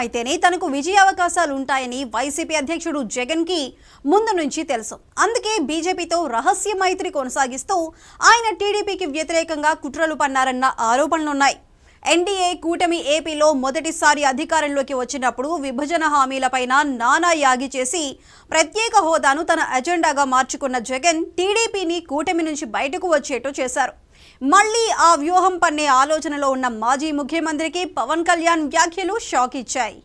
అయితేనే తనకు విజయావకాశాలు ఉంటాయని వైసీపీ అధ్యక్షుడు జగన్ కి ముందు నుంచి తెలుసు. అందుకే బీజేపీతో రహస్య మైత్రి కొనసాగిస్తూ ఆయన టీడీపీకి వ్యతిరేకంగా కుట్రలు పన్నారన్న ఆరోపణలున్నాయి. ఎన్డీఏ కూటమి ఏపీలో మొదటిసారి అధికారంలోకి వచ్చినప్పుడు విభజన హామీలపైన నానా యాగి చేసి ప్రత్యేక హోదాను తన ఎజెండాగా మార్చుకున్న జగన్ టీడీపీని కూటమి నుంచి బయటకు వచ్చేట్టు చేశారు. మళ్లీ ఆ వ్యూహం పన్నే ఆలోచనలో ఉన్న మాజీ ముఖ్యమంత్రికి పవన్ కళ్యాణ్ వ్యాఖ్యలు షాక్ ఇచ్చాయి.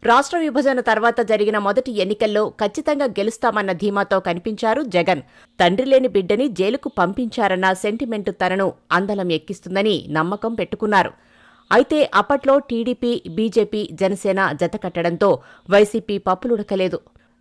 రాష్ట్ర విభజన తర్వాత జరిగిన మొదటి ఎన్నికల్లో ఖచ్చితంగా గెలుస్తామన్న ధీమాతో కనిపించారు జగన్. తండ్రి లేని బిడ్డని జైలుకు పంపించారన్న సెంటిమెంటు తనను అందలం ఎక్కిస్తుందని నమ్మకం పెట్టుకున్నారు. అయితే అప్పట్లో టీడీపీ, బీజేపీ, జనసేన జతకట్టడంతో వైసీపీ పప్పులుడకలేదు.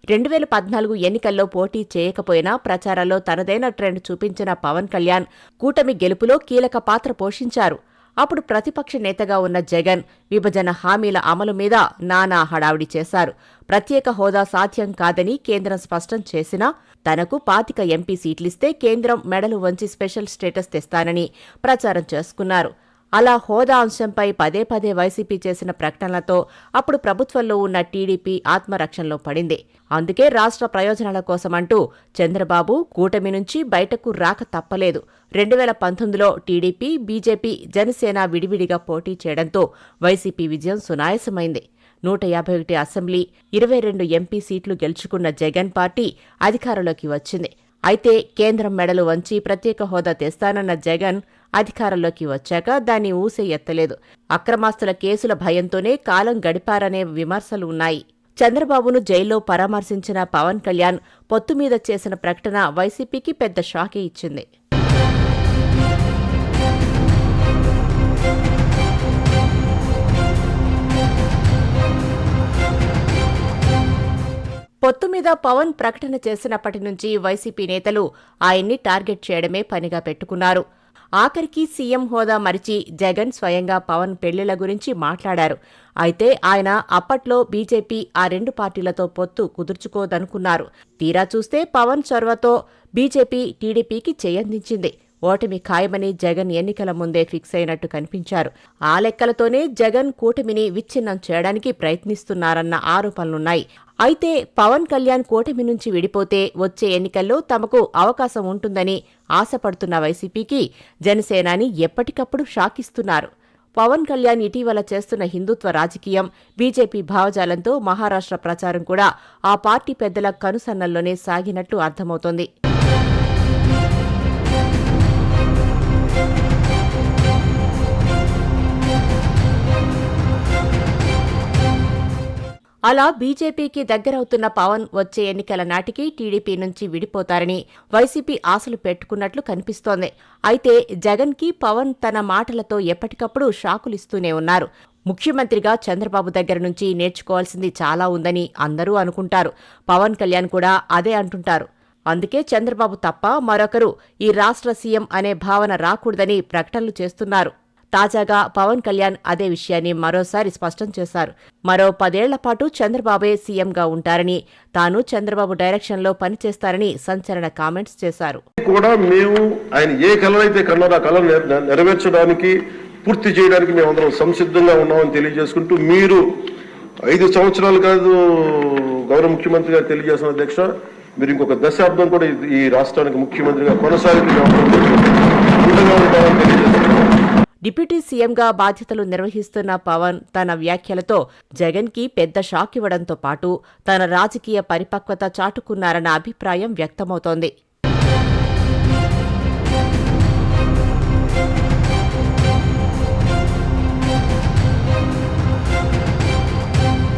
2014 ఎన్నికల్లో పోటీ చేయకపోయినా ప్రచారాల్లో తనదైన ట్రెండ్ చూపించిన పవన్ కళ్యాణ్ కూటమి గెలుపులో కీలక పాత్ర పోషించారు. అప్పుడు ప్రతిపక్ష నేతగా ఉన్న జగన్ విభజన హామీల అమలు మీద నానా హడావుడి చేశారు. ప్రత్యేక హోదా సాధ్యం కాదని కేంద్రం స్పష్టం చేసినా తనకు 25 ఎంపీ సీట్లిస్తే కేంద్రం మెడలు వంచి స్పెషల్ స్టేటస్ తెస్తానని ప్రచారం చేసుకున్నారు. అలా హోదా అంశంపై పదే పదే వైసీపీ చేసిన ప్రకటనలతో అప్పుడు ప్రభుత్వంలో ఉన్న టీడీపీ ఆత్మరక్షణలో పడింది. అందుకే రాష్ట్ర ప్రయోజనాల కోసమంటూ చంద్రబాబు కూటమి నుంచి బయటకు రాక తప్పలేదు. 2019లో టీడీపీ, బీజేపీ, జనసేన విడివిడిగా పోటీ చేయడంతో వైసీపీ విజయం సునాయాసమైంది. 151 అసెంబ్లీ, 22 ఎంపీ సీట్లు గెలుచుకున్న జగన్ పార్టీ అధికారంలోకి వచ్చింది. అయితే కేంద్రం మెడలు వంచి ప్రత్యేక హోదా తెస్తానన్న జగన్ అధికారంలోకి వచ్చాక దాన్ని ఊసే ఎత్తలేదు. అక్రమాస్తుల కేసుల భయంతోనే కాలం గడిపారనే విమర్శలు ఉన్నాయి. చంద్రబాబును జైల్లో పరామర్శించిన పవన్ కళ్యాణ్ పొత్తు మీద చేసిన ప్రకటన వైసీపీకి పెద్ద షాకే ఇచ్చింది. పొత్తు మీద పవన్ ప్రకటన చేసినప్పటి నుంచి వైసీపీ నేతలు ఆయన్ని టార్గెట్ చేయడమే పనిగా పెట్టుకున్నారు. ఆఖరికి సీఎం హోదా మరిచి జగన్ స్వయంగా పవన్ పెళ్లిళ్ల గురించి మాట్లాడారు. అయితే ఆయన అప్పట్లో బీజేపీ ఆ 2 పార్టీలతో పొత్తు కుదుర్చుకోదనుకున్నారు. తీరా చూస్తే పవన్ చొరవతో బీజేపీ టీడీపీకి చేయందించింది. ఓటమి ఖాయమని జగన్ ఎన్నికల ముందే ఫిక్స్ అయినట్టు కనిపించారు. ఆ లెక్కలతోనే జగన్ కూటమిని విచ్ఛిన్నం చేయడానికి ప్రయత్నిస్తున్నారన్న ఆరోపణలున్నాయి. అయితే పవన్ కళ్యాణ్ కూటమి నుంచి విడిపోతే వచ్చే ఎన్నికల్లో తమకు అవకాశం ఉంటుందని ఆశపడుతున్న వైసీపీకి జనసేనాని ఎప్పటికప్పుడు షాకిస్తున్నారు. పవన్ కళ్యాణ్ ఇటీవల చేస్తున్న హిందుత్వ రాజకీయం, బీజేపీ భావజాలంతో మహారాష్ట్ర ప్రచారం కూడా ఆ పార్టీ పెద్దల కనుసన్నల్లోనే సాగినట్లు అర్థమవుతోంది. అలా బీజేపీకి దగ్గరవుతున్న పవన్ వచ్చే ఎన్నికల నాటికి టీడీపీ నుంచి విడిపోతారని వైసీపీ ఆశలు పెట్టుకున్నట్లు కనిపిస్తోంది. అయితే జగన్కి పవన్ తన మాటలతో ఎప్పటికప్పుడు షాకులిస్తూనే ఉన్నారు. ముఖ్యమంత్రిగా చంద్రబాబు దగ్గర నుంచి నేర్చుకోవాల్సింది చాలా ఉందని అందరూ అనుకుంటారు. పవన్ కళ్యాణ్ కూడా అదే అంటుంటారు. అందుకే చంద్రబాబు తప్ప మరొకరు ఈ రాష్ట్ర సీఎం అనే భావన రాకూడదని ప్రకటనలు చేస్తున్నారు. తాజాగా పవన్ కళ్యాణ్ అదే విషయాన్ని మరోసారి స్పష్టం చేశారు. మరో 10 ఏళ్ల పాటు చంద్రబాబే సీఎంగా ఉంటారని, తాను చంద్రబాబు డైరెక్షన్లో పనిచేస్తారని సంచలన కామెంట్స్ చేశారు. కూడా మేము ఆయన ఏ కళ అయితే కన్నారో ఆ కళ నెరవేర్చడానికి, పూర్తి చేయడానికి మేమందరం సంసిద్ధంగా ఉన్నామని తెలియజేసుకుంటూ, మీరు 5 సంవత్సరాలు కాదు గౌరవ ముఖ్యమంత్రి గారు తెలియజేసిన అధ్యక్ష, మీరు ఇంకొక దశాబ్దం కూడా ఈ రాష్ట్రానికి ముఖ్యమంత్రిగా కొనసాగుతూ డిప్యూటీ సీఎంగా బాధ్యతలు నిర్వహిస్తున్న పవన్ తన వ్యాఖ్యలతో జగన్కి పెద్ద షాక్ ఇవ్వడంతో పాటు తన రాజకీయ పరిపక్వత చాటుకున్నారన్న అభిప్రాయం వ్యక్తమవుతోంది.